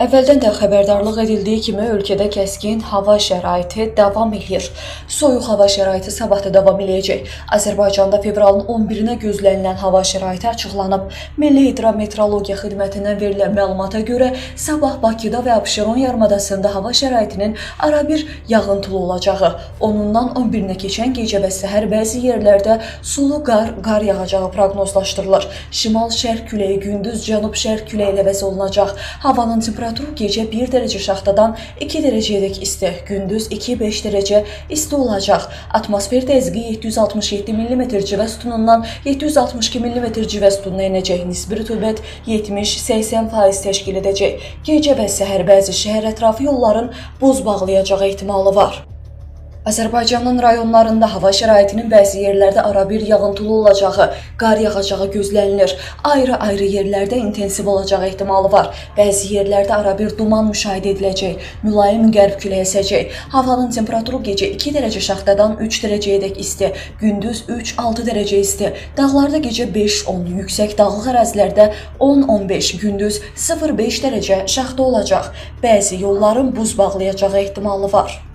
Əvvəldən də xəbərdarlıq edildiyi kimi ölkədə kəskin hava şəraiti davam edir. Soyuq hava şəraiti sabah da davam eləyəcək. Azərbaycanda fevralın 11-nə gözlənilən hava şəraiti açıqlanıb. Milli Hidrometeorologiya Xidmətindən verilən məlumata görə sabah Bakıda və Abşeron yarımadasında hava şəraitinin arabir yağıntılı olacağı, onundan 11-nə keçən gecə və səhər bəzi yerlərdə sulu qar yağacağı proqnozlaşdırılır. Şimal-şərq küləyi gündüz cənub-şərq küləyi ilə əvəz olunacaq. Havanın temperaturu gecə 1 dərəcə şaxtadan 2 dərəcəyədək isti, gündüz 2-5 dərəcə isti olacaq. Atmosfer təzyiqi 767 mm civə sütunundan 762 mm civə sütununa enəcək. Nisbi rütubət 70-80% təşkil edəcək. Gecə və səhər bəzi şəhər ətrafı yolların buz bağlayacağı ehtimalı var. Azərbaycanın rayonlarında hava şəraitinin bəzi yerlərdə arabir yağıntılı olacağı, qar yağacağı gözlənilir. Ayrı-ayrı yerlərdə intensiv olacağı ehtimalı var. Bəzi yerlərdə arabir duman müşahidə ediləcək, mülayim qərb küləyi əsəcək. Havanın temperaturu gecə 2 dərəcə şaxtadan 3 dərəcəyədək isti, gündüz 3-6 dərəcə isti. Dağlarda gecə 5-10, yüksək dağlıq ərazilərdə 10-15, gündüz 0-5 dərəcə şaxta olacaq. Bəzi yolların buz bağlayacağı ehtimalı var.